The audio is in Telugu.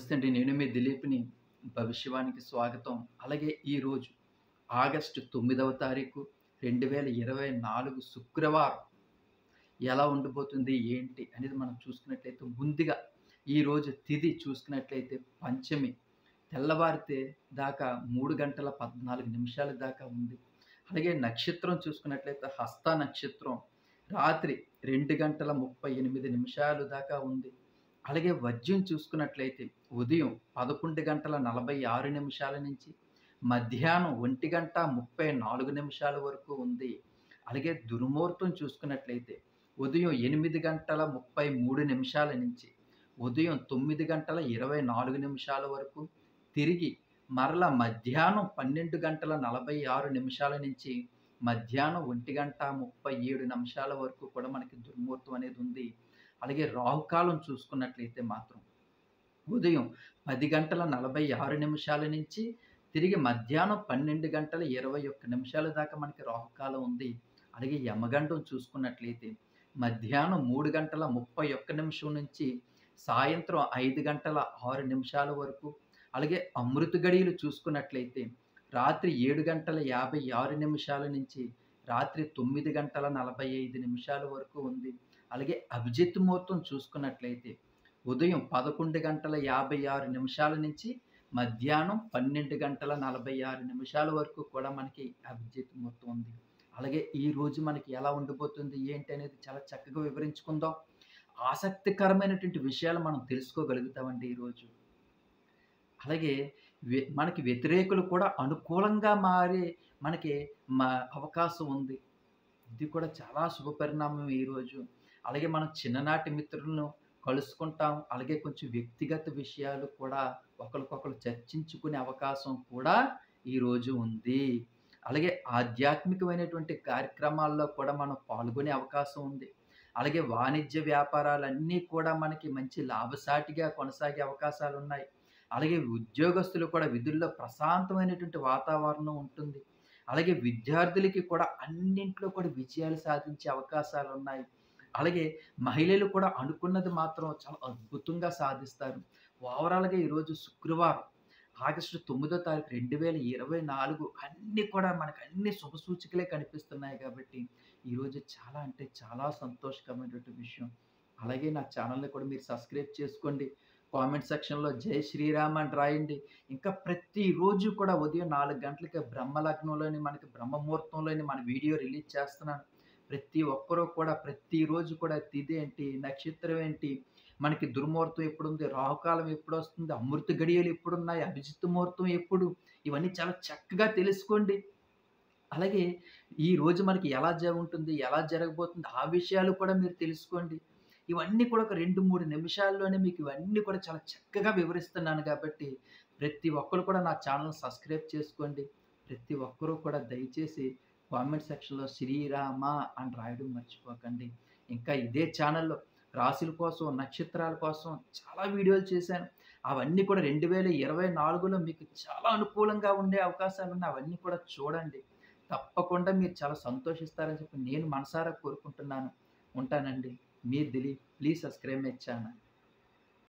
నమస్తే అండి. నేను మీ దిలీప్‌ని. భవిష్యవాణికి స్వాగతం. అలాగే ఈరోజు ఆగస్టు 9వ తారీఖు 2024 శుక్రవారం ఎలా ఉండబోతుంది, ఏంటి అనేది మనం చూసుకున్నట్లయితే ముందుగా ఈరోజు తిథి చూసుకున్నట్లయితే పంచమి. తెల్లవారితే దాకా 3 గంటల 14 నిమిషాల దాకా ఉంది. అలాగే నక్షత్రం చూసుకున్నట్లయితే హస్త నక్షత్రం రాత్రి 2 గంటల 38 నిమిషాలు దాకా ఉంది. అలాగే వర్జ్యం చూసుకున్నట్లయితే ఉదయం 11 గంటల 46 నిమిషాల నుంచి మధ్యాహ్నం 1 గంట 34 నిమిషాల వరకు ఉంది. అలాగే దుర్ముహూర్తం చూసుకున్నట్లయితే ఉదయం 8 గంటల 33 నిమిషాల నుంచి ఉదయం 9 గంటల 24 నిమిషాల వరకు, తిరిగి మరలా మధ్యాహ్నం 12 గంటల 46 నిమిషాల నుంచి మధ్యాహ్నం 1 గంట 37 నిమిషాల వరకు కూడా మనకి దుర్ముహూర్తం అనేది ఉంది. అలాగే రాహుకాలం చూసుకున్నట్లయితే మాత్రం ఉదయం 10 గంటల 46 నిమిషాల నుంచి తిరిగి మధ్యాహ్నం 12 గంటల 21 నిమిషాల దాకా మనకి రాహుకాలం ఉంది. అలాగే యమగండం చూసుకున్నట్లయితే మధ్యాహ్నం 3 గంటల 31 నిమిషం నుంచి సాయంత్రం 5 గంటల 6 నిమిషాల వరకు, అలాగే అమృత గడియలు చూసుకున్నట్లయితే రాత్రి 7 గంటల 56 నిమిషాల నుంచి రాత్రి 9 గంటల 45 నిమిషాల వరకు ఉంది. అలాగే అభిజిత్ ముహూర్తం చూసుకున్నట్లయితే ఉదయం 11 గంటల 56 నిమిషాల నుంచి మధ్యాహ్నం 12 గంటల 46 నిమిషాల వరకు కూడా మనకి అభిజిత్ ముహూర్తం ఉంది. అలాగే ఈరోజు మనకి ఎలా ఉండబోతుంది, ఏంటి అనేది చాలా చక్కగా వివరించుకుందాం. ఆసక్తికరమైనటువంటి విషయాలు మనం తెలుసుకోగలుగుతామండి ఈరోజు. అలాగే మనకి వ్యతిరేకులు కూడా అనుకూలంగా మారే మనకి అవకాశం ఉంది. ఇది కూడా చాలా శుభపరిణామం ఈరోజు. అలాగే మనం చిన్ననాటి మిత్రులను కలుసుకుంటాం. అలాగే కొంచెం వ్యక్తిగత విషయాలు కూడా ఒకరికొకరు చర్చించుకునే అవకాశం కూడా ఈరోజు ఉంది. అలాగే ఆధ్యాత్మికమైనటువంటి కార్యక్రమాల్లో కూడా మనం పాల్గొనే అవకాశం ఉంది. అలాగే వాణిజ్య వ్యాపారాలన్నీ కూడా మనకి మంచి లాభసాటిగా కొనసాగే అవకాశాలున్నాయి. అలాగే ఉద్యోగస్తులు కూడా విధుల్లో ప్రశాంతమైనటువంటి వాతావరణం ఉంటుంది. అలాగే విద్యార్థులకి కూడా అన్నింట్లో కూడా విజయాలు సాధించే అవకాశాలున్నాయి. అలాగే మహిళలు కూడా అనుకున్నది మాత్రం చాలా అద్భుతంగా సాధిస్తారు. ఓవరాల్‌గా ఈరోజు శుక్రవారం ఆగస్టు 9వ తారీఖు 2024 అన్నీ కూడా మనకు అన్ని శుభ సూచికలే కనిపిస్తున్నాయి కాబట్టి ఈరోజు చాలా అంటే చాలా సంతోషకరమైనటువంటి విషయం. అలాగే నా ఛానల్‌ని కూడా మీరు సబ్స్క్రైబ్ చేసుకోండి. కామెంట్ సెక్షన్‌లో జై శ్రీరామ్ అని రాయండి. ఇంకా ప్రతిరోజు కూడా ఉదయం 4 గంటలకి బ్రహ్మలగ్నంలోని మనకి బ్రహ్మముహూర్తంలోని మన వీడియో రిలీజ్ చేస్తున్నాను. ప్రతి ఒక్కరూ కూడా ప్రతిరోజు కూడా తిథి ఏంటి, నక్షత్రం ఏంటి, మనకి దుర్ముహూర్తం ఎప్పుడుంది, రాహుకాలం ఎప్పుడొస్తుంది, అమృత గడియలు ఎప్పుడున్నాయి, అభిజిత్ ముహూర్తం ఎప్పుడు, ఇవన్నీ చాలా చక్కగా తెలుసుకోండి. అలాగే ఈరోజు మనకి ఎలా ఉంటుంది, ఎలా జరగబోతుంది ఆ విషయాలు కూడా మీరు తెలుసుకోండి. ఇవన్నీ కూడా ఒక 2, 3 నిమిషాల్లోనే మీకు ఇవన్నీ కూడా చాలా చక్కగా వివరిస్తున్నాను కాబట్టి ప్రతి ఒక్కరు కూడా నా ఛానల్ సబ్స్క్రైబ్ చేసుకోండి. ప్రతి ఒక్కరూ కూడా దయచేసి కామెంట్ సెక్షన్‌లో శ్రీరామ అని రాయడం మర్చిపోకండి. ఇంకా ఇదే ఛానల్‌లో రాశుల కోసం, నక్షత్రాల కోసం చాలా వీడియోలు చేశాను. అవన్నీ కూడా 2024లో మీకు చాలా అనుకూలంగా ఉండే అవకాశాలున్నాయి. అవన్నీ కూడా చూడండి. తప్పకుండా మీరు చాలా సంతోషిస్తారని చెప్పి నేను మనసారా కోరుకుంటున్నాను. ఉంటానండి. మీ Dilip. Please subscribe my channel.